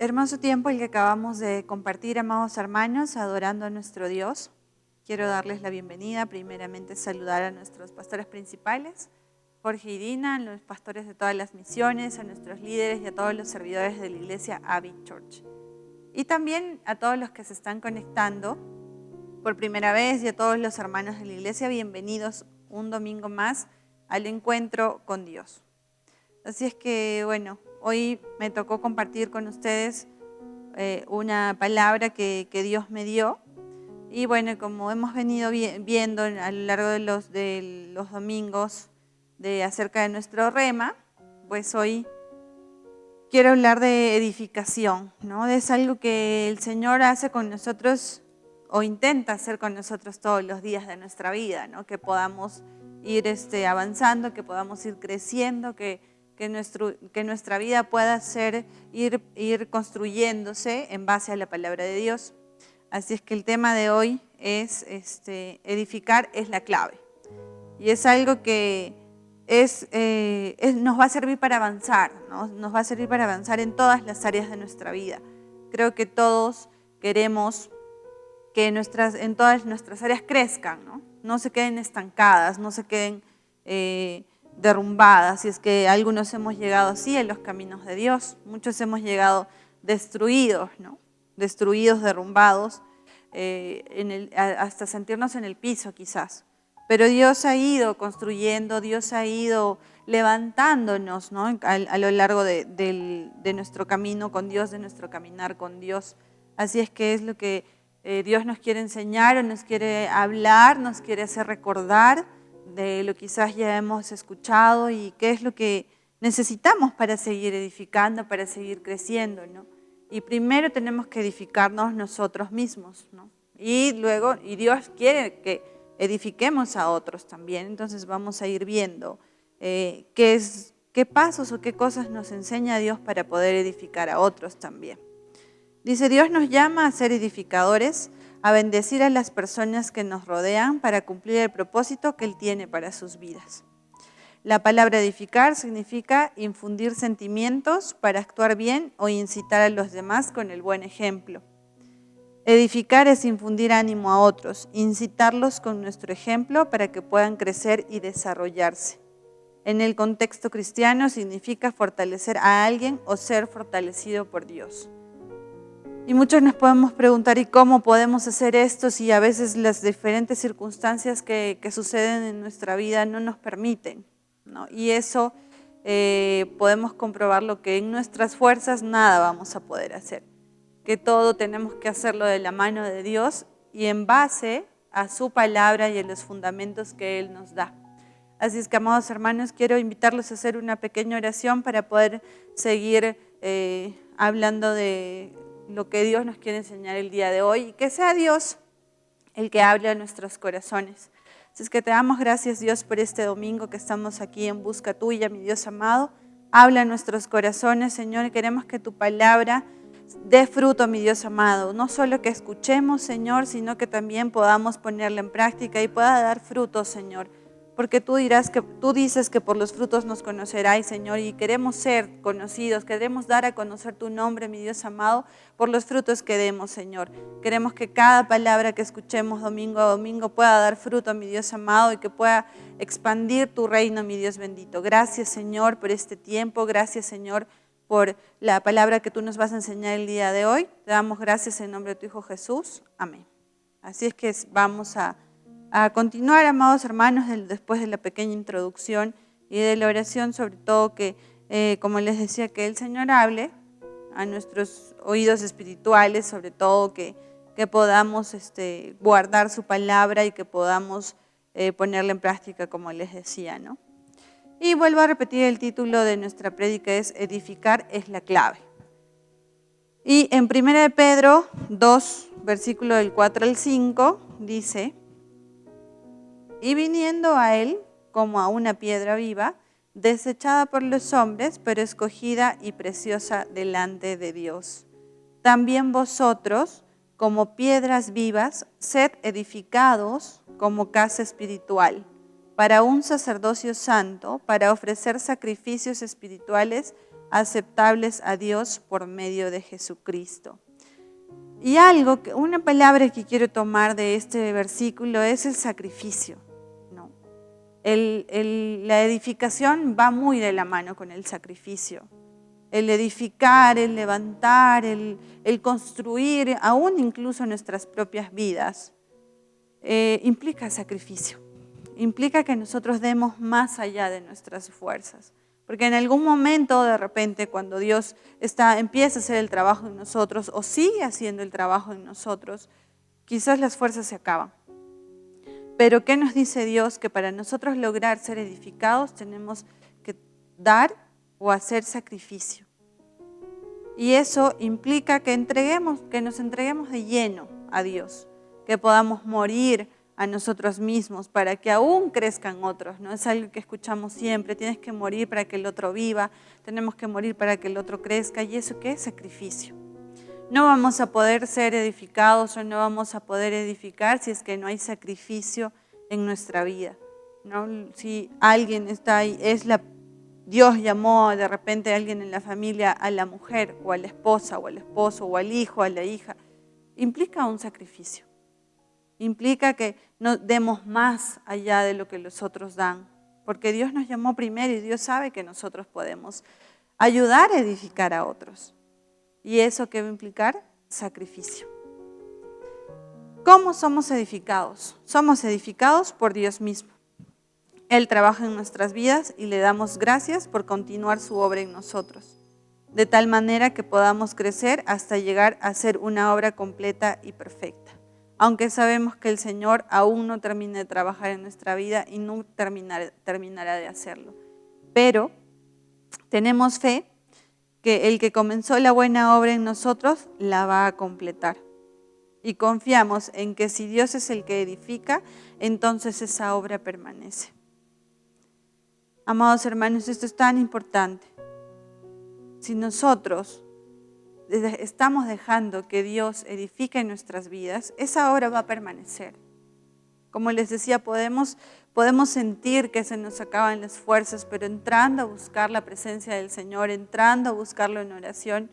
Hermoso tiempo el que acabamos de compartir, amados hermanos, adorando a nuestro Dios. Quiero darles la bienvenida, primeramente saludar a nuestros pastores principales, Jorge y Dina, a los pastores de todas las misiones, a nuestros líderes y a todos los servidores de la iglesia Abbey Church. Y también a todos los que se están conectando por primera vez y a todos los hermanos de la iglesia, bienvenidos un domingo más al encuentro con Dios. Así es que, bueno, hoy me tocó compartir con ustedes una palabra que Dios me dio. Y bueno, como hemos venido viendo a lo largo de los domingos acerca de nuestro rema, pues hoy quiero hablar de edificación, ¿no? Es algo que el Señor hace con nosotros o intenta hacer con nosotros todos los días de nuestra vida, ¿no? Que podamos ir avanzando, que podamos ir creciendo, que nuestra vida pueda ir construyéndose en base a la palabra de Dios. Así es que el tema de hoy es edificar es la clave. Y es algo que nos va a servir para avanzar, ¿no? Nos va a servir para avanzar en todas las áreas de nuestra vida. Creo que todos queremos que en todas nuestras áreas crezcan, ¿no? No se queden estancadas, no se queden derrumbadas. Y es que algunos hemos llegado así en los caminos de Dios, muchos hemos llegado destruidos, ¿no? Destruidos, derrumbados, hasta sentirnos en el piso quizás. Pero Dios ha ido construyendo, Dios ha ido levantándonos, ¿no? A lo largo de nuestro camino con Dios, de nuestro caminar con Dios. Así es que es lo que Dios nos quiere enseñar o nos quiere hablar, nos quiere hacer recordar de lo que quizás ya hemos escuchado y qué es lo que necesitamos para seguir edificando, para seguir creciendo, ¿no? Y primero tenemos que edificarnos nosotros mismos, ¿no? Y Dios quiere que edifiquemos a otros también. Entonces vamos a ir viendo qué pasos o qué cosas nos enseña Dios para poder edificar a otros también. Dice, Dios nos llama a ser edificadores, a bendecir a las personas que nos rodean para cumplir el propósito que Él tiene para sus vidas. La palabra edificar significa infundir sentimientos para actuar bien o incitar a los demás con el buen ejemplo. Edificar es infundir ánimo a otros, incitarlos con nuestro ejemplo para que puedan crecer y desarrollarse. En el contexto cristiano significa fortalecer a alguien o ser fortalecido por Dios. Y muchos nos podemos preguntar, ¿y cómo podemos hacer esto si a veces las diferentes circunstancias que suceden en nuestra vida no nos permiten, ¿no? Y eso podemos comprobarlo que en nuestras fuerzas nada vamos a poder hacer, que todo tenemos que hacerlo de la mano de Dios y en base a su palabra y en los fundamentos que Él nos da. Así es que, amados hermanos, quiero invitarlos a hacer una pequeña oración para poder seguir hablando de lo que Dios nos quiere enseñar el día de hoy y que sea Dios el que hable a nuestros corazones. Así es que te damos gracias, Dios, por este domingo que estamos aquí en busca tuya, mi Dios amado. Habla a nuestros corazones, Señor, y queremos que tu palabra dé fruto, mi Dios amado. No solo que escuchemos, Señor, sino que también podamos ponerla en práctica y pueda dar fruto, Señor. Porque tú dices que por los frutos nos conoceráis, Señor, y queremos ser conocidos, queremos dar a conocer tu nombre, mi Dios amado, por los frutos que demos, Señor. Queremos que cada palabra que escuchemos domingo a domingo pueda dar fruto, mi Dios amado, y que pueda expandir tu reino, mi Dios bendito. Gracias, Señor, por este tiempo. Gracias, Señor, por la palabra que tú nos vas a enseñar el día de hoy. Te damos gracias en nombre de tu Hijo Jesús. Amén. Así es que vamos a continuar, amados hermanos, después de la pequeña introducción y de la oración, sobre todo que, como les decía, que el Señor hable a nuestros oídos espirituales, sobre todo que podamos guardar su palabra y que podamos ponerla en práctica, como les decía, ¿no? Y vuelvo a repetir, el título de nuestra prédica es Edificar es la clave. Y en 1 de Pedro 2, versículo del 4 al 5, dice: y viniendo a él como a una piedra viva, desechada por los hombres, pero escogida y preciosa delante de Dios. También vosotros, como piedras vivas, sed edificados como casa espiritual, para un sacerdocio santo, para ofrecer sacrificios espirituales aceptables a Dios por medio de Jesucristo. Y una palabra que quiero tomar de este versículo es el sacrificio, ¿no? La edificación va muy de la mano con el sacrificio. El edificar, el levantar, el construir, aún incluso nuestras propias vidas, implica sacrificio. Implica que nosotros demos más allá de nuestras fuerzas. Porque en algún momento, de repente, cuando Dios empieza a hacer el trabajo en nosotros o sigue haciendo el trabajo en nosotros, quizás las fuerzas se acaban. Pero ¿qué nos dice Dios? Que para nosotros lograr ser edificados tenemos que dar o hacer sacrificio. Y eso implica que nos entreguemos de lleno a Dios, que podamos morir a nosotros mismos para que aún crezcan otros, ¿no? Es algo que escuchamos siempre, tienes que morir para que el otro viva, tenemos que morir para que el otro crezca, ¿y eso qué es? Sacrificio. No vamos a poder ser edificados o no vamos a poder edificar si es que no hay sacrificio en nuestra vida, ¿no? Si alguien está ahí, Dios llamó de repente a alguien en la familia, a la mujer o a la esposa o al esposo o al hijo, a la hija, implica un sacrificio. Implica que nos demos más allá de lo que los otros dan, porque Dios nos llamó primero y Dios sabe que nosotros podemos ayudar a edificar a otros. ¿Y eso qué va a implicar? Sacrificio. ¿Cómo somos edificados? Somos edificados por Dios mismo. Él trabaja en nuestras vidas y le damos gracias por continuar su obra en nosotros, de tal manera que podamos crecer hasta llegar a ser una obra completa y perfecta. Aunque sabemos que el Señor aún no termina de trabajar en nuestra vida y no terminará de hacerlo. Pero tenemos fe que el que comenzó la buena obra en nosotros la va a completar. Y confiamos en que si Dios es el que edifica, entonces esa obra permanece. Amados hermanos, esto es tan importante. Si nosotros estamos dejando que Dios edifique nuestras vidas, esa obra va a permanecer. Como les decía, podemos sentir que se nos acaban las fuerzas, pero entrando a buscar la presencia del Señor, entrando a buscarlo en oración,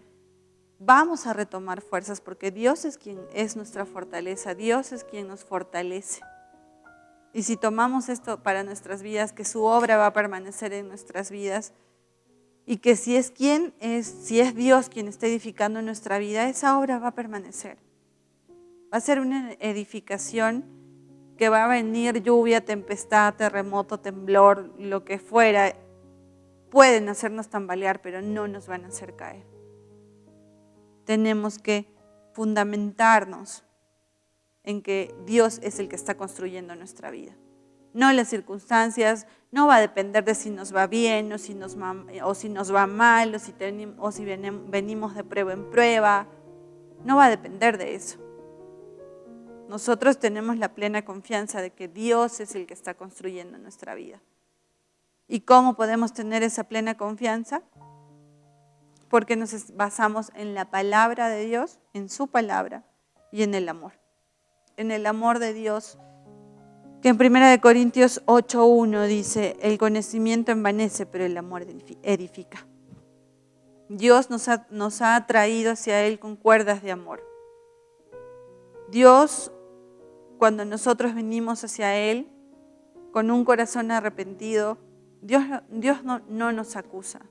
vamos a retomar fuerzas porque Dios es quien es nuestra fortaleza, Dios es quien nos fortalece. Y si tomamos esto para nuestras vidas, que su obra va a permanecer en nuestras vidas, y que si es Dios quien está edificando nuestra vida, esa obra va a permanecer. Va a ser una edificación que va a venir lluvia, tempestad, terremoto, temblor, lo que fuera. Pueden hacernos tambalear, pero no nos van a hacer caer. Tenemos que fundamentarnos en que Dios es el que está construyendo nuestra vida. No las circunstancias, no va a depender de si nos va bien o si nos va mal o si venimos de prueba en prueba. No va a depender de eso. Nosotros tenemos la plena confianza de que Dios es el que está construyendo nuestra vida. ¿Y cómo podemos tener esa plena confianza? Porque nos basamos en la palabra de Dios, en su palabra y en el amor. En el amor de Dios, que en 1 Corintios 8:1 dice, el conocimiento envanece, pero el amor edifica. Dios nos ha atraído hacia Él con cuerdas de amor. Dios, cuando nosotros venimos hacia Él con un corazón arrepentido, Dios no nos acusa.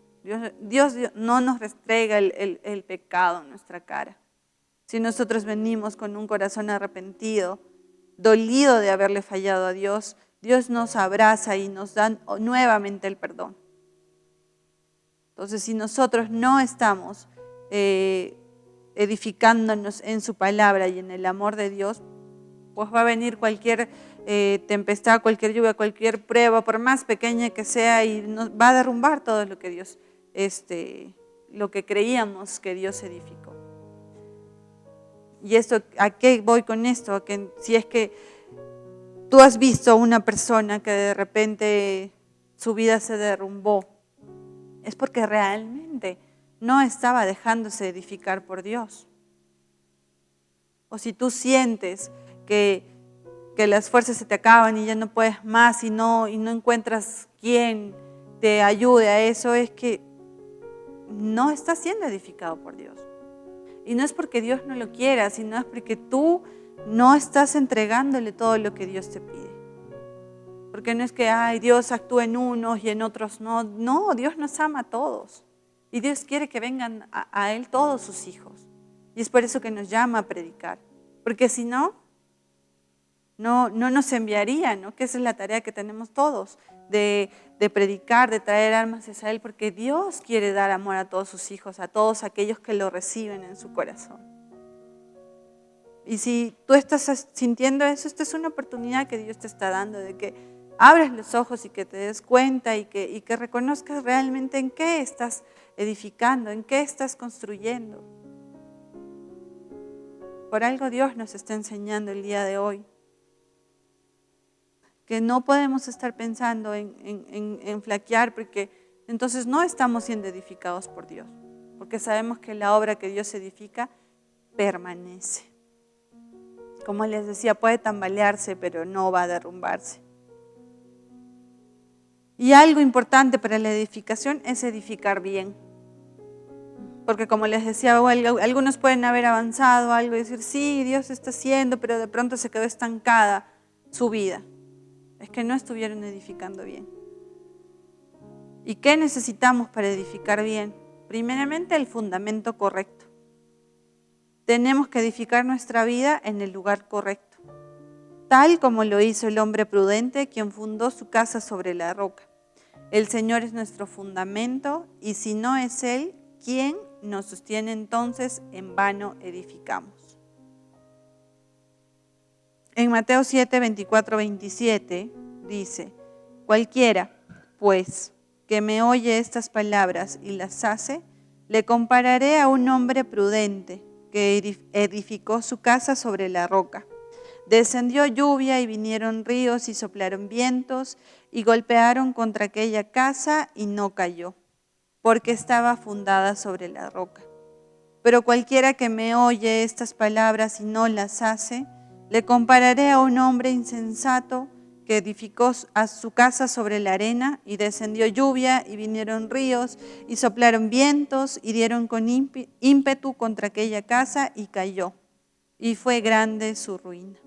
Dios no nos restrega el pecado en nuestra cara. Si nosotros venimos con un corazón arrepentido, dolido de haberle fallado a Dios, Dios nos abraza y nos da nuevamente el perdón. Entonces, si nosotros no estamos edificándonos en su palabra y en el amor de Dios, pues va a venir cualquier tempestad, cualquier lluvia, cualquier prueba, por más pequeña que sea, y nos va a derrumbar todo lo que Dios, lo que creíamos que Dios edificó. Y esto, ¿a qué voy con esto? A que si es que tú has visto a una persona que de repente su vida se derrumbó, es porque realmente no estaba dejándose edificar por Dios. O si tú sientes que las fuerzas se te acaban y ya no puedes más y no encuentras quien te ayude a eso, es que no está siendo edificado por Dios. Y no es porque Dios no lo quiera, sino es porque tú no estás entregándole todo lo que Dios te pide. Porque no es que Dios actúa en unos y en otros no. No, Dios nos ama a todos. Y Dios quiere que vengan a Él todos sus hijos. Y es por eso que nos llama a predicar. Porque si no nos enviaría, ¿no? Que esa es la tarea que tenemos todos, de predicar, de traer almas hacia Él, porque Dios quiere dar amor a todos sus hijos, a todos aquellos que lo reciben en su corazón. Y si tú estás sintiendo eso, esta es una oportunidad que Dios te está dando, de que abras los ojos y que te des cuenta y que reconozcas realmente en qué estás edificando, en qué estás construyendo. Por algo Dios nos está enseñando el día de hoy que no podemos estar pensando en flaquear, porque entonces no estamos siendo edificados por Dios, porque sabemos que la obra que Dios edifica permanece. Como les decía, puede tambalearse, pero no va a derrumbarse. Y algo importante para la edificación es edificar bien. Porque como les decía, algunos pueden haber avanzado algo y decir, sí, Dios está haciendo, pero de pronto se quedó estancada su vida. Es que no estuvieron edificando bien. ¿Y qué necesitamos para edificar bien? Primeramente, el fundamento correcto. Tenemos que edificar nuestra vida en el lugar correcto, tal como lo hizo el hombre prudente, quien fundó su casa sobre la roca. El Señor es nuestro fundamento, y si no es Él, ¿quién nos sostiene entonces? En vano edificamos. En Mateo 7, 24, 27 dice, cualquiera, pues, que me oye estas palabras y las hace, le compararé a un hombre prudente que edificó su casa sobre la roca. Descendió lluvia y vinieron ríos y soplaron vientos y golpearon contra aquella casa y no cayó, porque estaba fundada sobre la roca. Pero cualquiera que me oye estas palabras y no las hace, le compararé a un hombre insensato que edificó a su casa sobre la arena, y descendió lluvia y vinieron ríos y soplaron vientos y dieron con ímpetu contra aquella casa y cayó, y fue grande su ruina.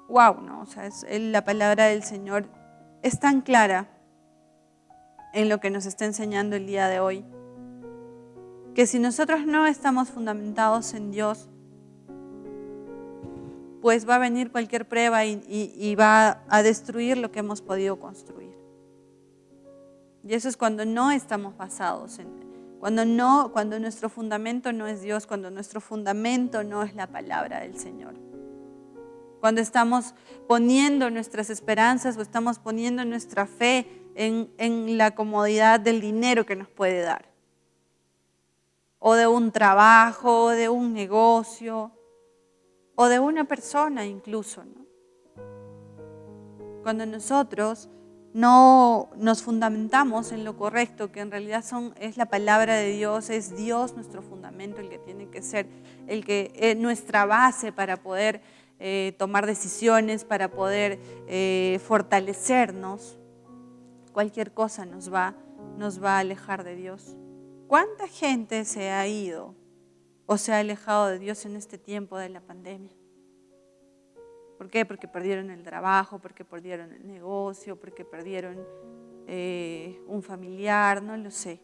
Wow, ¿no? O sea, la palabra del Señor es tan clara en lo que nos está enseñando el día de hoy, que si nosotros no estamos fundamentados en Dios, pues va a venir cualquier prueba y va a destruir lo que hemos podido construir. Y eso es cuando no estamos basados cuando nuestro fundamento no es Dios, cuando nuestro fundamento no es la palabra del Señor. Cuando estamos poniendo nuestras esperanzas o estamos poniendo nuestra fe en la comodidad del dinero que nos puede dar, o de un trabajo, o de un negocio, o de una persona incluso, ¿no? Cuando nosotros no nos fundamentamos en lo correcto, que en realidad es la palabra de Dios, es Dios nuestro fundamento, el que tiene que ser nuestra base para poder tomar decisiones, para poder fortalecernos, cualquier cosa nos va a alejar de Dios. ¿Cuánta gente se ha ido o se ha alejado de Dios en este tiempo de la pandemia? ¿Por qué? Porque perdieron el trabajo, porque perdieron el negocio, porque perdieron un familiar, no lo sé.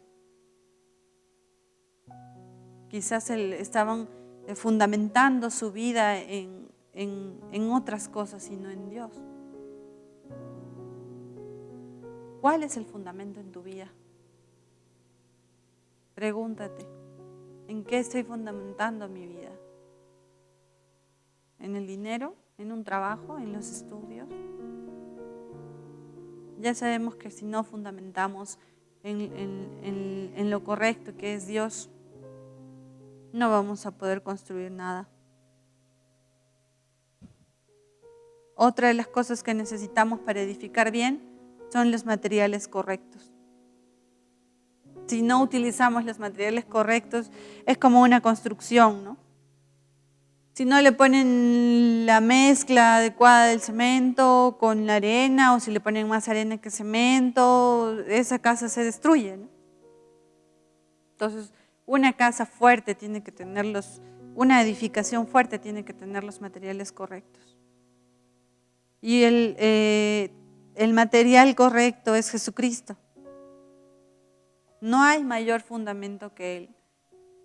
Quizás estaban fundamentando su vida en otras cosas y no en Dios. ¿Cuál es el fundamento en tu vida? Pregúntate, ¿en qué estoy fundamentando mi vida? ¿En el dinero? ¿En un trabajo? ¿En los estudios? Ya sabemos que si no fundamentamos en lo correcto que es Dios, no vamos a poder construir nada. Otra de las cosas que necesitamos para edificar bien son los materiales correctos. Si no utilizamos los materiales correctos, es como una construcción, ¿no? Si no le ponen la mezcla adecuada del cemento con la arena, o si le ponen más arena que cemento, esa casa se destruye, ¿no? Entonces, una casa fuerte tiene que tener una edificación fuerte tiene que tener los materiales correctos. Y el material correcto es Jesucristo. No hay mayor fundamento que Él.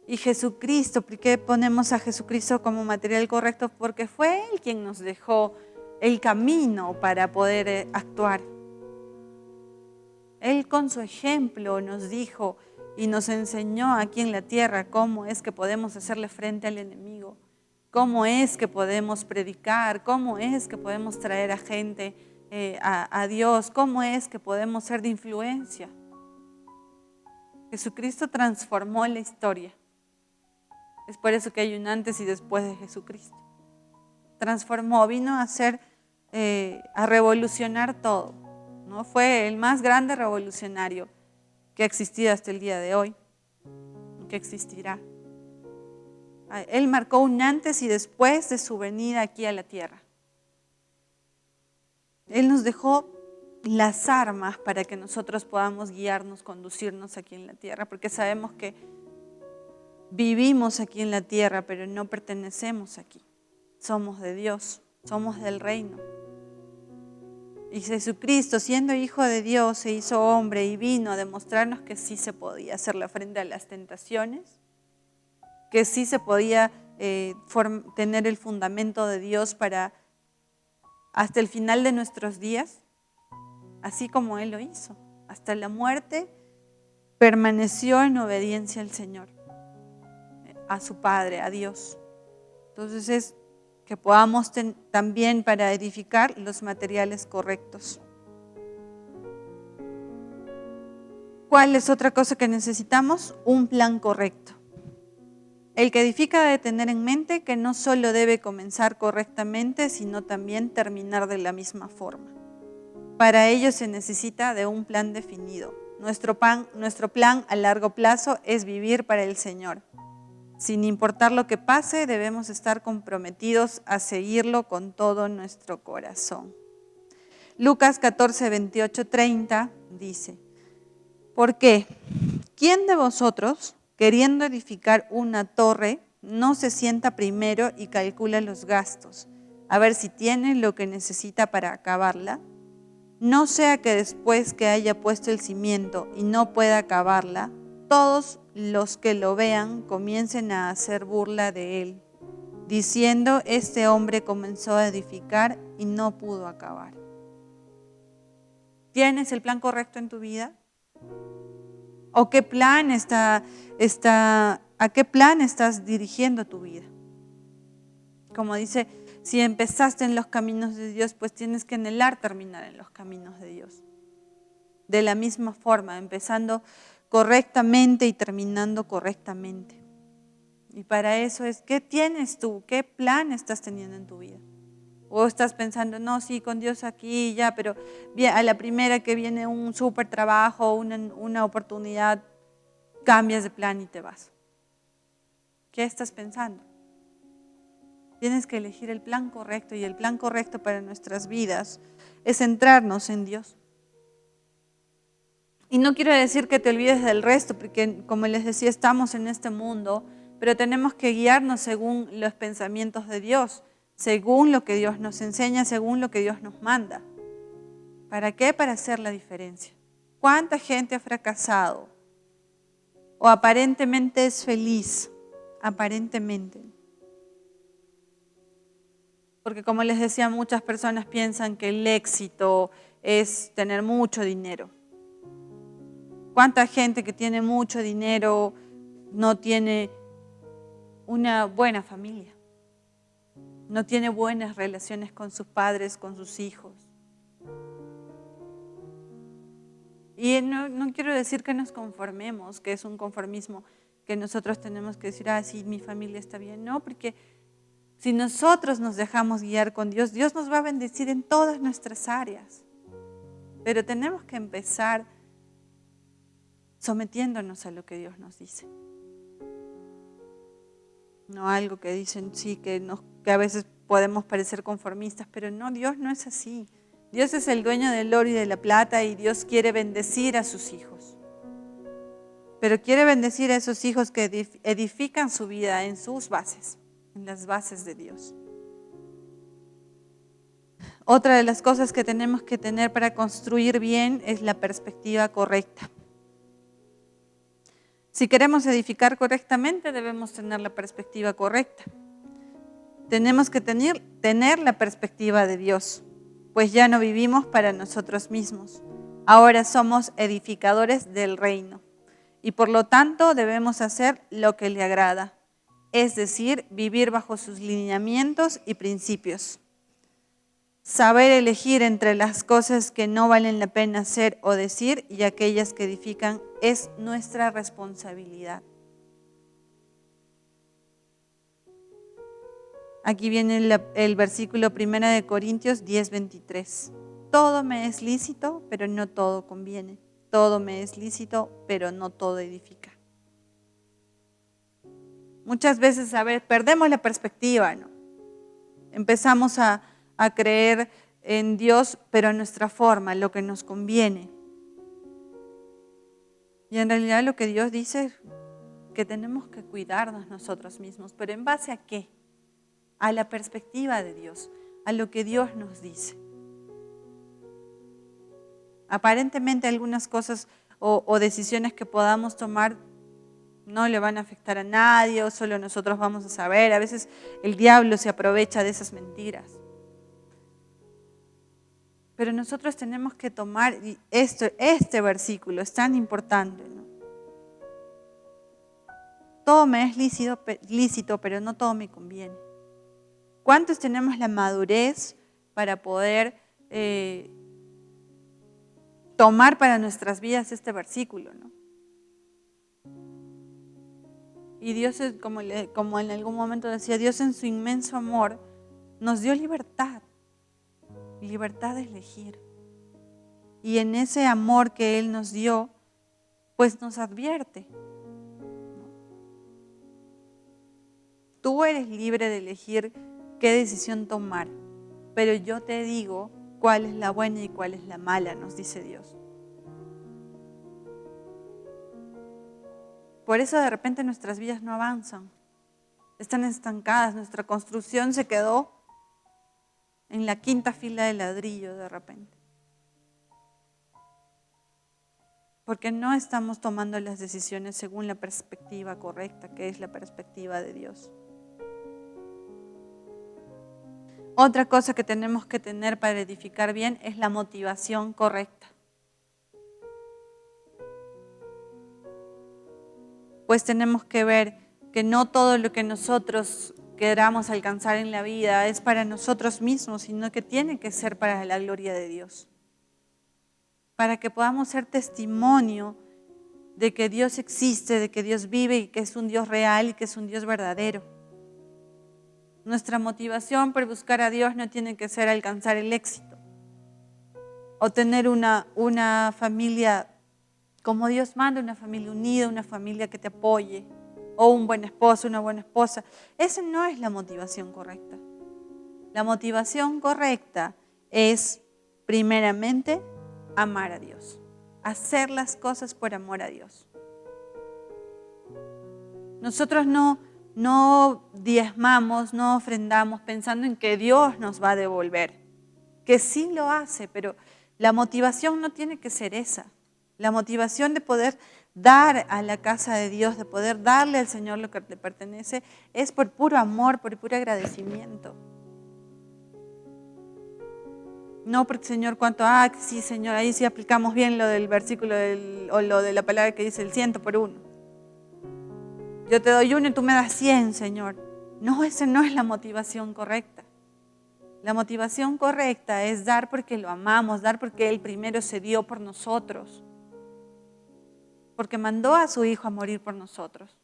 Y Jesucristo, ¿por qué ponemos a Jesucristo como material correcto? Porque fue Él quien nos dejó el camino para poder actuar. Él con su ejemplo nos dijo y nos enseñó aquí en la tierra cómo es que podemos hacerle frente al enemigo, cómo es que podemos predicar, cómo es que podemos traer a gente a Dios, cómo es que podemos ser de influencia. Jesucristo transformó la historia. Es por eso que hay un antes y después de Jesucristo. Transformó, vino a hacer, a revolucionar todo, ¿no? Fue el más grande revolucionario que ha existido hasta el día de hoy, que existirá. Él marcó un antes y después de su venida aquí a la tierra. Él nos dejó las armas para que nosotros podamos guiarnos, conducirnos aquí en la tierra, porque sabemos que vivimos aquí en la tierra, pero no pertenecemos aquí. Somos de Dios, somos del reino. Y Jesucristo, siendo hijo de Dios, se hizo hombre y vino a demostrarnos que sí se podía hacerle frente a las tentaciones, que sí se podía tener el fundamento de Dios para hasta el final de nuestros días, así como Él lo hizo. Hasta la muerte permaneció en obediencia al Señor, a su Padre, a Dios. Entonces es que podamos también para edificar los materiales correctos. ¿Cuál es otra cosa que necesitamos? Un plan correcto. El que edifica debe tener en mente que no solo debe comenzar correctamente, sino también terminar de la misma forma. Para ello se necesita de un plan definido. Nuestro plan a largo plazo es vivir para el Señor. Sin importar lo que pase, debemos estar comprometidos a seguirlo con todo nuestro corazón. Lucas 14, 28, 30 dice: ¿por qué? ¿Quién de vosotros, queriendo edificar una torre, no se sienta primero y calcula los gastos, a ver si tiene lo que necesita para acabarla? No sea que después que haya puesto el cimiento y no pueda acabarla, todos los que lo vean comiencen a hacer burla de él, diciendo: este hombre comenzó a edificar y no pudo acabar. ¿Tienes el plan correcto en tu vida? ¿O qué plan a qué plan estás dirigiendo tu vida? Como dice, si empezaste en los caminos de Dios, pues tienes que anhelar terminar en los caminos de Dios. De la misma forma, empezando correctamente y terminando correctamente. Y para eso es, ¿qué tienes tú? ¿Qué plan estás teniendo en tu vida? O estás pensando, no, sí, con Dios aquí ya, pero a la primera que viene un súper trabajo, una oportunidad, cambias de plan y te vas. ¿Qué estás pensando? Tienes que elegir el plan correcto, y el plan correcto para nuestras vidas es centrarnos en Dios. Y no quiero decir que te olvides del resto, porque como les decía, estamos en este mundo, pero tenemos que guiarnos según los pensamientos de Dios, según lo que Dios nos enseña, según lo que Dios nos manda. ¿Para qué? Para hacer la diferencia. ¿Cuánta gente ha fracasado? O aparentemente es feliz, aparentemente. Porque como les decía, muchas personas piensan que el éxito es tener mucho dinero. ¿Cuánta gente que tiene mucho dinero no tiene una buena familia? No tiene buenas relaciones con sus padres, con sus hijos. Y no quiero decir que nos conformemos, que es un conformismo que nosotros tenemos que decir, sí, mi familia está bien. No, porque si nosotros nos dejamos guiar con Dios, Dios nos va a bendecir en todas nuestras áreas. Pero tenemos que empezar sometiéndonos a lo que Dios nos dice. No algo que dicen, sí, que a veces podemos parecer conformistas, pero no, Dios no es así. Dios es el dueño del oro y de la plata, y Dios quiere bendecir a sus hijos. pero quiere bendecir a esos hijos que edifican su vida en sus bases, en las bases de Dios. Otra de las cosas que tenemos que tener para construir bien es la perspectiva correcta. Si queremos edificar correctamente, debemos tener la perspectiva correcta. Tenemos que tener la perspectiva de Dios, pues ya no vivimos para nosotros mismos. Ahora somos edificadores del reino y por lo tanto debemos hacer lo que le agrada, es decir, vivir bajo sus lineamientos y principios. Saber elegir entre las cosas que no valen la pena hacer o decir y aquellas que edifican es nuestra responsabilidad. Aquí viene el versículo 1 de Corintios 10:23. Todo me es lícito, pero no todo conviene. Todo me es lícito, pero no todo edifica. Muchas veces, perdemos la perspectiva, ¿no? Empezamos a creer en Dios, pero a nuestra forma, lo que nos conviene. Y en realidad lo que Dios dice es que tenemos que cuidarnos nosotros mismos, pero ¿en base a qué? A la perspectiva de Dios, a lo que Dios nos dice. Aparentemente algunas cosas o decisiones que podamos tomar no le van a afectar a nadie o solo nosotros vamos a saber. A veces el diablo se aprovecha de esas mentiras. Pero nosotros tenemos que tomar este versículo, es tan importante, ¿no? Todo me es lícito, pero no todo me conviene. ¿Cuántos tenemos la madurez para poder tomar para nuestras vidas este versículo, ¿no? Y Dios, como en algún momento decía, Dios en su inmenso amor nos dio libertad de elegir. Y en ese amor que Él nos dio, pues nos advierte. Tú eres libre de elegir qué decisión tomar, pero yo te digo cuál es la buena y cuál es la mala, nos dice Dios. Por eso de repente nuestras vidas no avanzan, están estancadas, nuestra construcción se quedó en la quinta fila de ladrillo de repente. Porque no estamos tomando las decisiones según la perspectiva correcta, que es la perspectiva de Dios. Otra cosa que tenemos que tener para edificar bien es la motivación correcta. Pues tenemos que ver que no todo lo que nosotros queramos alcanzar en la vida es para nosotros mismos, sino que tiene que ser para la gloria de Dios. Para que podamos ser testimonio de que Dios existe, de que Dios vive y que es un Dios real y que es un Dios verdadero. Nuestra motivación por buscar a Dios no tiene que ser alcanzar el éxito o tener una familia como Dios manda, una familia unida, una familia que te apoye, o un buen esposo, una buena esposa. Esa no es la motivación correcta. La motivación correcta es, primeramente, amar a Dios. Hacer las cosas por amor a Dios. Nosotros no diezmamos, no ofrendamos pensando en que Dios nos va a devolver. Que sí lo hace, pero la motivación no tiene que ser esa. La motivación de poder dar a la casa de Dios, de poder darle al Señor lo que le pertenece, es por puro amor, por puro agradecimiento. No porque Señor, sí Señor, ahí sí aplicamos bien lo del versículo o lo de la palabra que dice el 100 por 1. Yo te doy 1 y tú me das 100, Señor. No, esa no es la motivación correcta. La motivación correcta es dar porque lo amamos, dar porque Él primero se dio por nosotros. Porque mandó a su Hijo a morir por nosotros.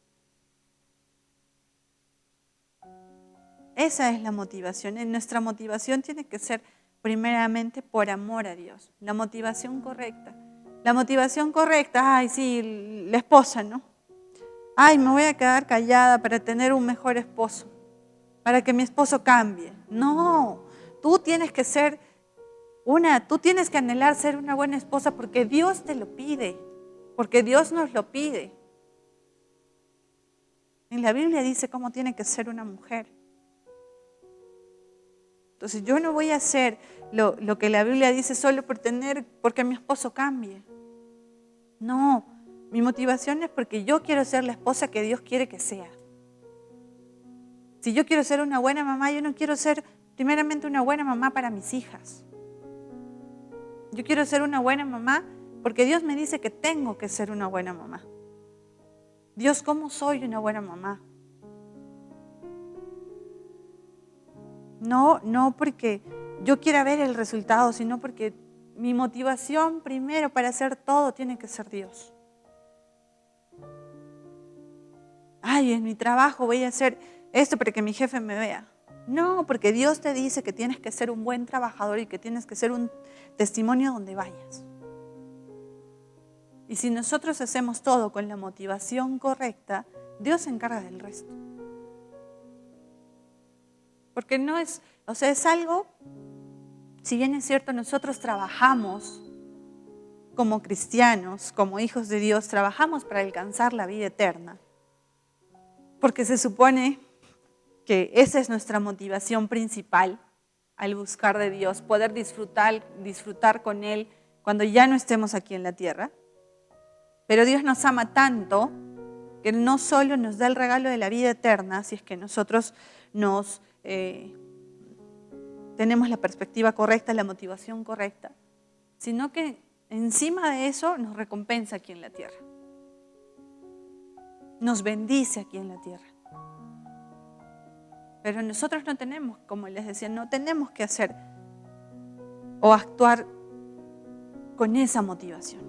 Esa es la motivación. Nuestra motivación tiene que ser primeramente por amor a Dios. La motivación correcta. La motivación correcta, ay sí, la esposa, ¿no? Ay, me voy a quedar callada para tener un mejor esposo, para que mi esposo cambie. No, tú tienes que anhelar ser una buena esposa porque Dios te lo pide. Porque Dios nos lo pide. Y la Biblia dice cómo tiene que ser una mujer. Entonces yo no voy a hacer lo que la Biblia dice solo porque mi esposo cambie. No, mi motivación es porque yo quiero ser la esposa que Dios quiere que sea. Si yo quiero ser una buena mamá, yo no quiero ser primeramente una buena mamá para mis hijas. Yo quiero ser una buena mamá porque Dios me dice que tengo que ser una buena mamá. Dios, ¿cómo soy una buena mamá? No porque yo quiera ver el resultado, sino porque mi motivación primero para hacer todo tiene que ser Dios. Ay, en mi trabajo voy a hacer esto para que mi jefe me vea. No, porque Dios te dice que tienes que ser un buen trabajador y que tienes que ser un testimonio donde vayas. Y si nosotros hacemos todo con la motivación correcta, Dios se encarga del resto. Porque no es, es algo, si bien es cierto, nosotros trabajamos como cristianos, como hijos de Dios, trabajamos para alcanzar la vida eterna. Porque se supone que esa es nuestra motivación principal al buscar de Dios, poder disfrutar con Él cuando ya no estemos aquí en la tierra. Pero Dios nos ama tanto que no solo nos da el regalo de la vida eterna, si es que nosotros tenemos la perspectiva correcta, la motivación correcta, sino que encima de eso nos recompensa aquí en la tierra. Nos bendice aquí en la tierra. Pero nosotros no tenemos, como les decía, no tenemos que hacer o actuar con esa motivación.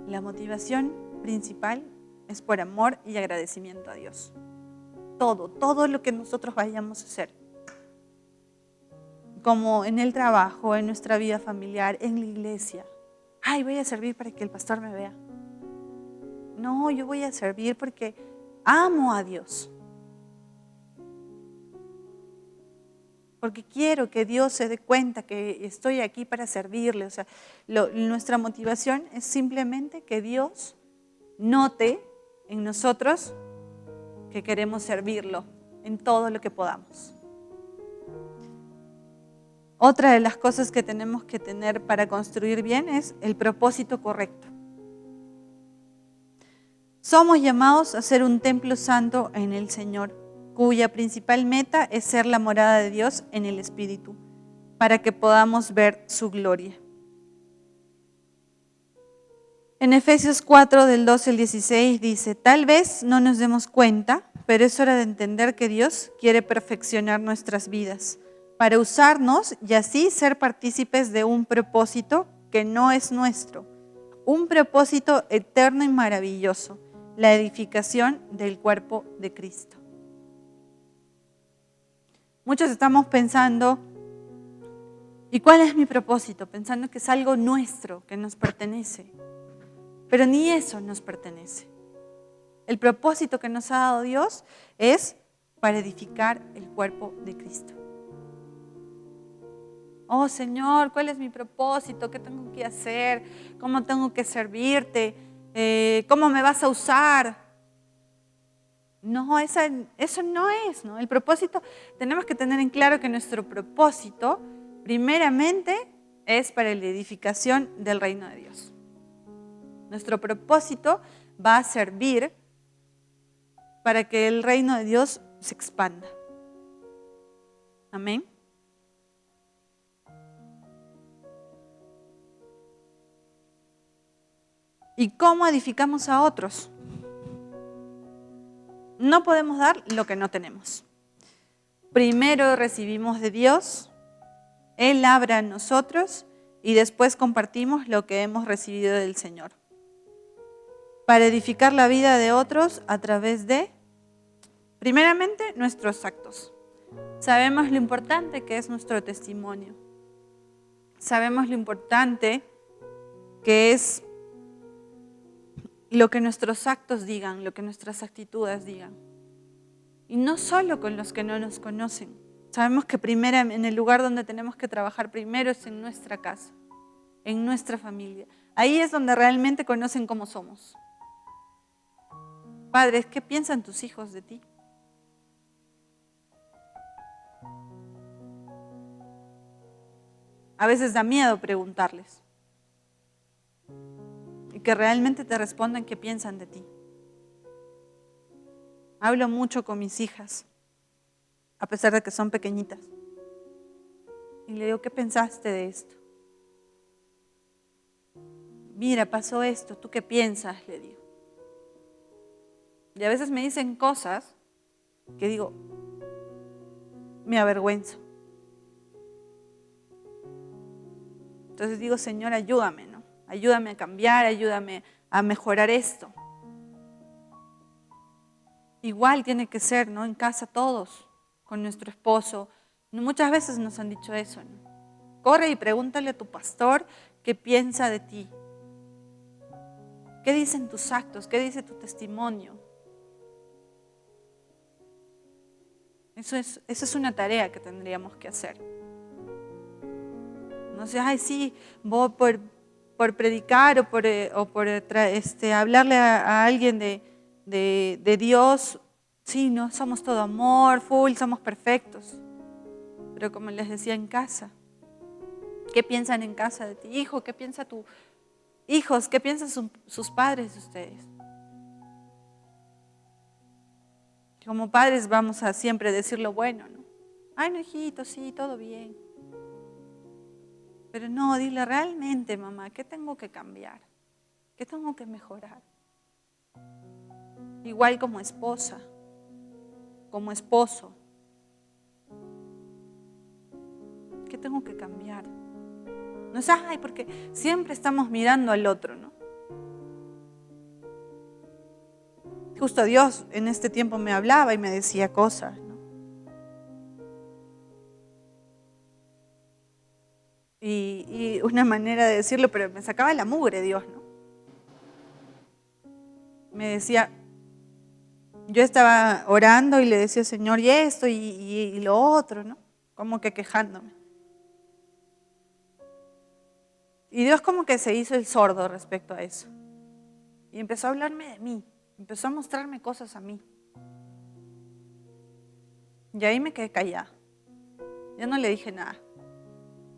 La motivación principal es por amor y agradecimiento a Dios. Todo lo que nosotros vayamos a hacer, como en el trabajo, en nuestra vida familiar, en la iglesia. Ay, voy a servir para que el pastor me vea. No, yo voy a servir porque amo a Dios. Porque quiero que Dios se dé cuenta que estoy aquí para servirle. Nuestra motivación es simplemente que Dios note en nosotros que queremos servirlo en todo lo que podamos. Otra de las cosas que tenemos que tener para construir bien es el propósito correcto. Somos llamados a ser un templo santo en el Señor, cuya principal meta es ser la morada de Dios en el Espíritu, para que podamos ver su gloria. En Efesios 4, del 12 al 16 dice, tal vez no nos demos cuenta, pero es hora de entender que Dios quiere perfeccionar nuestras vidas, para usarnos y así ser partícipes de un propósito que no es nuestro, un propósito eterno y maravilloso, la edificación del cuerpo de Cristo. Muchos estamos pensando, ¿y cuál es mi propósito? Pensando que es algo nuestro, que nos pertenece. Pero ni eso nos pertenece. El propósito que nos ha dado Dios es para edificar el cuerpo de Cristo. Oh Señor, ¿cuál es mi propósito? ¿Qué tengo que hacer? ¿Cómo tengo que servirte? ¿Cómo me vas a usar? No, eso no es, ¿no? El propósito, tenemos que tener en claro que nuestro propósito, primeramente, es para la edificación del reino de Dios. Nuestro propósito va a servir para que el reino de Dios se expanda. Amén. ¿Y cómo edificamos a otros? No podemos dar lo que no tenemos. Primero recibimos de Dios, Él abra en nosotros y después compartimos lo que hemos recibido del Señor. Para edificar la vida de otros a través de, primeramente, nuestros actos. Sabemos lo importante que es nuestro testimonio. Sabemos lo importante que es lo que nuestros actos digan, lo que nuestras actitudes digan. Y no solo con los que no nos conocen. Sabemos que primero, en el lugar donde tenemos que trabajar primero es en nuestra casa, en nuestra familia. Ahí es donde realmente conocen cómo somos. Padres, ¿qué piensan tus hijos de ti? A veces da miedo preguntarles y que realmente te respondan qué piensan de ti. Hablo mucho con mis hijas, a pesar de que son pequeñitas. Y le digo, ¿qué pensaste de esto? Mira, pasó esto, ¿tú qué piensas? Le digo. Y a veces me dicen cosas que digo, me avergüenzo. Entonces digo, Señor, ayúdame, ¿no? Ayúdame a cambiar, ayúdame a mejorar esto. Igual tiene que ser, ¿no? En casa todos, con nuestro esposo. Muchas veces nos han dicho eso, ¿no? Corre y pregúntale a tu pastor qué piensa de ti. ¿Qué dicen tus actos? ¿Qué dice tu testimonio? Eso es una tarea que tendríamos que hacer. No sé, ay, sí, voy por predicar o por hablarle a alguien de Dios. Sí, no somos todo amor, full, somos perfectos. Pero como les decía, en casa, ¿qué piensan en casa de ti? Hijo, ¿qué piensa tu hijos? ¿Qué piensan sus padres de ustedes? Como padres vamos a siempre decir lo bueno, ¿no? Ay, no, hijito, sí, todo bien. Pero no, dile realmente, mamá, ¿qué tengo que cambiar? ¿Qué tengo que mejorar? Igual como esposa, como esposo. ¿Qué tengo que cambiar? No es, ay, porque siempre estamos mirando al otro, ¿no? Justo Dios en este tiempo me hablaba y me decía cosas, ¿no? Y una manera de decirlo, pero me sacaba la mugre Dios, ¿no? Me decía, yo estaba orando y le decía, Señor, y esto y lo otro, ¿no? Como que quejándome. Y Dios como que se hizo el sordo respecto a eso. Y empezó a hablarme de mí, empezó a mostrarme cosas a mí. Y ahí me quedé callada. Yo no le dije nada.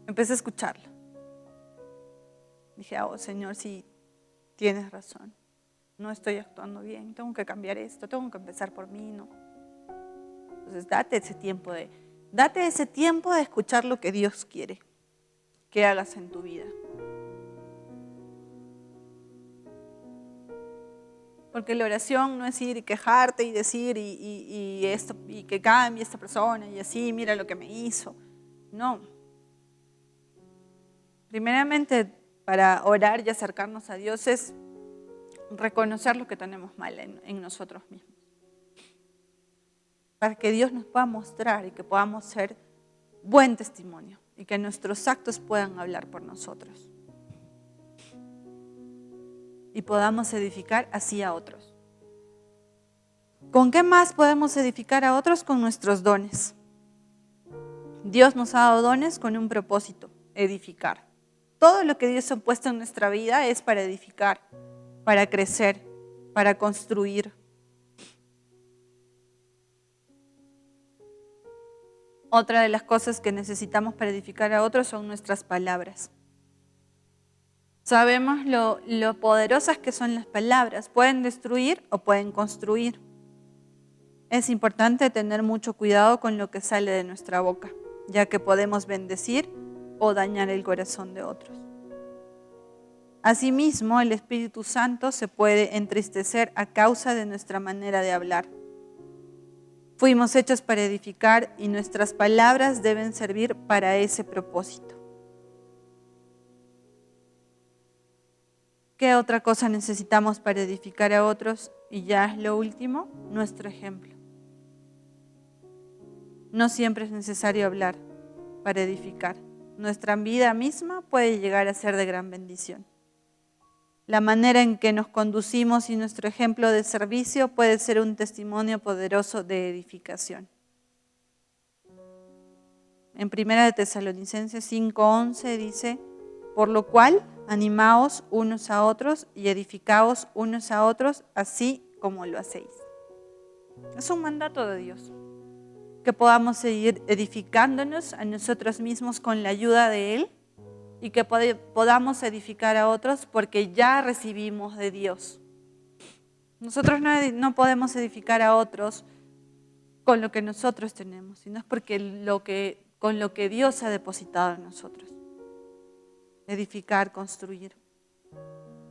Empecé a escucharlo. Dije, oh Señor, sí, tienes razón. No estoy actuando bien, tengo que cambiar esto, tengo que empezar por mí, ¿no? Entonces date ese tiempo de escuchar lo que Dios quiere que hagas en tu vida. Porque la oración no es ir y quejarte y decir y que cambie esta persona y así, mira lo que me hizo. No. Primeramente, para orar y acercarnos a Dios es reconocer lo que tenemos mal en nosotros mismos. Para que Dios nos pueda mostrar y que podamos ser buen testimonio y que nuestros actos puedan hablar por nosotros. Y podamos edificar así a otros. ¿Con qué más podemos edificar a otros? Con nuestros dones. Dios nos ha dado dones con un propósito, edificar. Todo lo que Dios ha puesto en nuestra vida es para edificar, para crecer, para construir. Otra de las cosas que necesitamos para edificar a otros son nuestras palabras. Sabemos lo poderosas que son las palabras. Pueden destruir o pueden construir. Es importante tener mucho cuidado con lo que sale de nuestra boca, ya que podemos bendecir o dañar el corazón de otros. Asimismo, el Espíritu Santo se puede entristecer a causa de nuestra manera de hablar. Fuimos hechos para edificar y nuestras palabras deben servir para ese propósito. ¿Qué otra cosa necesitamos para edificar a otros? Y ya es lo último, nuestro ejemplo. No siempre es necesario hablar para edificar. Nuestra vida misma puede llegar a ser de gran bendición. La manera en que nos conducimos y nuestro ejemplo de servicio puede ser un testimonio poderoso de edificación. En 1 Tesalonicenses 5:11 dice, por lo cual animaos unos a otros y edificaos unos a otros, así como lo hacéis. Es un mandato de Dios, que podamos seguir edificándonos a nosotros mismos con la ayuda de Él y que podamos edificar a otros porque ya recibimos de Dios. Nosotros no podemos edificar a otros con lo que nosotros tenemos, sino es porque con lo que Dios ha depositado en nosotros. Edificar, construir.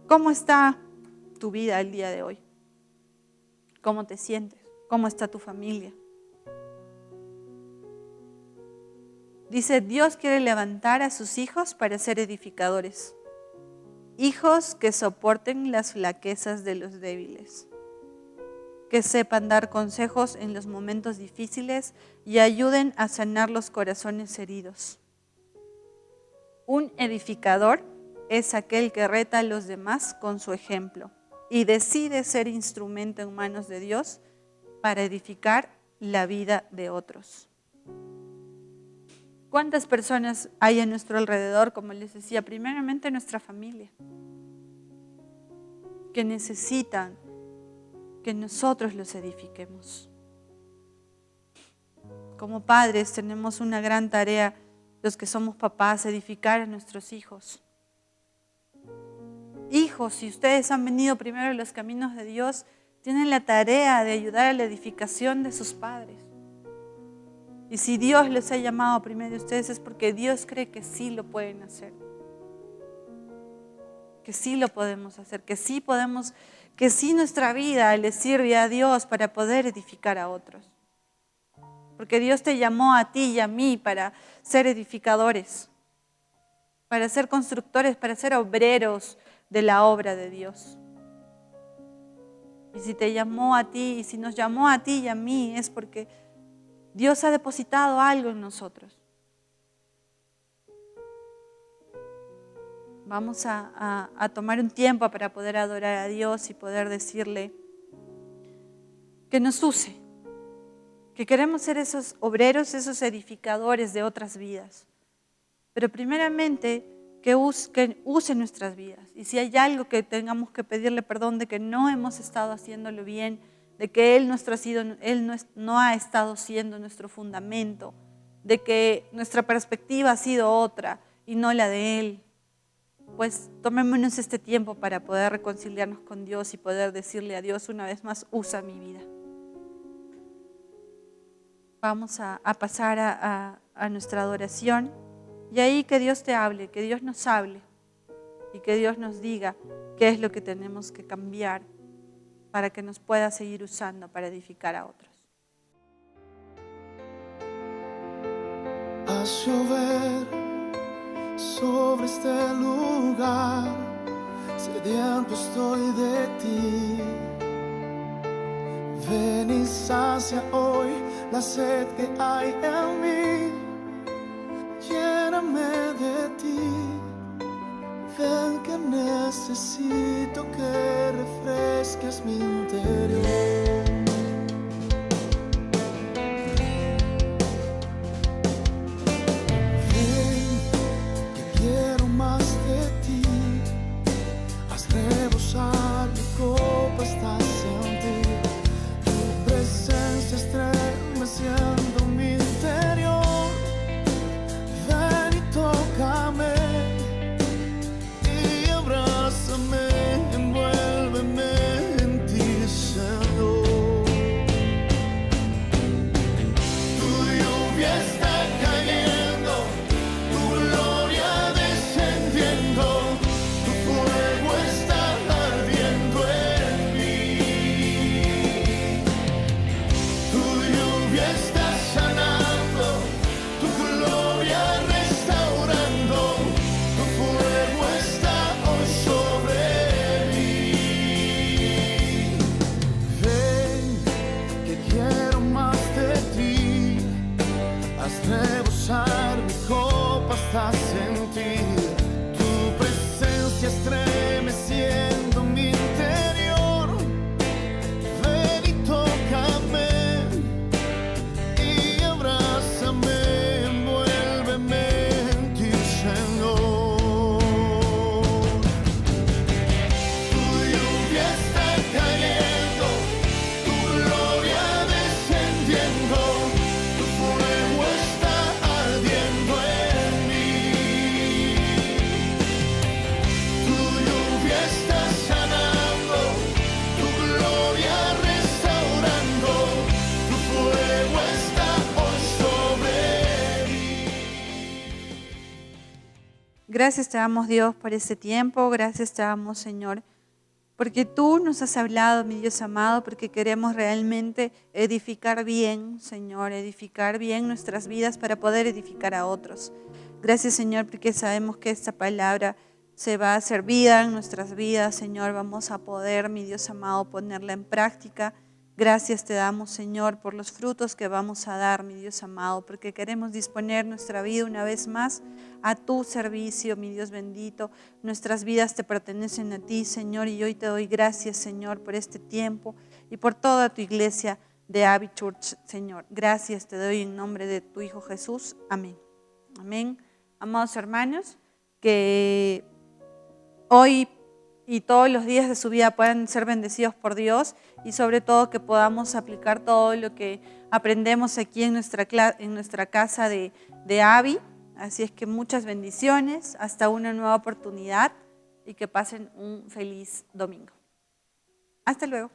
¿Cómo está tu vida el día de hoy? ¿Cómo te sientes? ¿Cómo está tu familia? Dice, Dios quiere levantar a sus hijos para ser edificadores. Hijos que soporten las flaquezas de los débiles. Que sepan dar consejos en los momentos difíciles y ayuden a sanar los corazones heridos. Un edificador es aquel que reta a los demás con su ejemplo y decide ser instrumento en manos de Dios para edificar la vida de otros. ¿Cuántas personas hay a nuestro alrededor, como les decía, primeramente nuestra familia, que necesitan que nosotros los edifiquemos? Como padres tenemos una gran tarea, los que somos papás, edificar a nuestros hijos. Hijos, si ustedes han venido primero a los caminos de Dios, tienen la tarea de ayudar a la edificación de sus padres. Y si Dios les ha llamado primero a ustedes es porque Dios cree que sí lo pueden hacer. Que sí lo podemos hacer, que sí nuestra vida le sirve a Dios para poder edificar a otros. Porque Dios te llamó a ti y a mí para ser edificadores, para ser constructores, para ser obreros de la obra de Dios. Y si te llamó a ti, y si nos llamó a ti y a mí, es porque Dios ha depositado algo en nosotros. Vamos a tomar un tiempo para poder adorar a Dios y poder decirle que nos use, que queremos ser esos obreros, esos edificadores de otras vidas. Pero primeramente que use nuestras vidas. Y si hay algo que tengamos que pedirle perdón de que no hemos estado haciéndolo bien, de que Él no ha estado siendo nuestro fundamento, de que nuestra perspectiva ha sido otra y no la de Él, pues tomémonos este tiempo para poder reconciliarnos con Dios y poder decirle a Dios una vez más, usa mi vida. Vamos a pasar a nuestra adoración y ahí que Dios te hable, que Dios nos hable y que Dios nos diga qué es lo que tenemos que cambiar para que nos pueda seguir usando para edificar a otros. Haz llover sobre este lugar, sediento estoy de ti. Ven y sacia hoy la sed que hay en mí. Lléname de ti. Ven que necesito que refresques mi interior. Ven que quiero más de ti. Haz rebosar mi copa hasta sentir tu presencia estremeciendo mi interior. Ven y tócame. Envuélveme en ti, Señor. Tu lluvia está cayendo, tu gloria descendiendo, tu fuego está ardiendo en mí. Tu lluvia está Gracias te damos, Dios, por este tiempo. Gracias te damos, Señor, porque tú nos has hablado, mi Dios amado, porque queremos realmente edificar bien, Señor, edificar bien nuestras vidas para poder edificar a otros. Gracias, Señor, porque sabemos que esta palabra se va a hacer vida en nuestras vidas, Señor. Vamos a poder, mi Dios amado, ponerla en práctica. Gracias te damos, Señor, por los frutos que vamos a dar, mi Dios amado, porque queremos disponer nuestra vida una vez más a tu servicio, mi Dios bendito. Nuestras vidas te pertenecen a ti, Señor, y hoy te doy gracias, Señor, por este tiempo y por toda tu iglesia de Abbey Church, Señor. Gracias te doy en nombre de tu Hijo Jesús. Amén. Amén. Amados hermanos, que hoy y todos los días de su vida puedan ser bendecidos por Dios y sobre todo que podamos aplicar todo lo que aprendemos aquí en nuestra casa de Abbey. Así es que muchas bendiciones, hasta una nueva oportunidad y que pasen un feliz domingo. Hasta luego.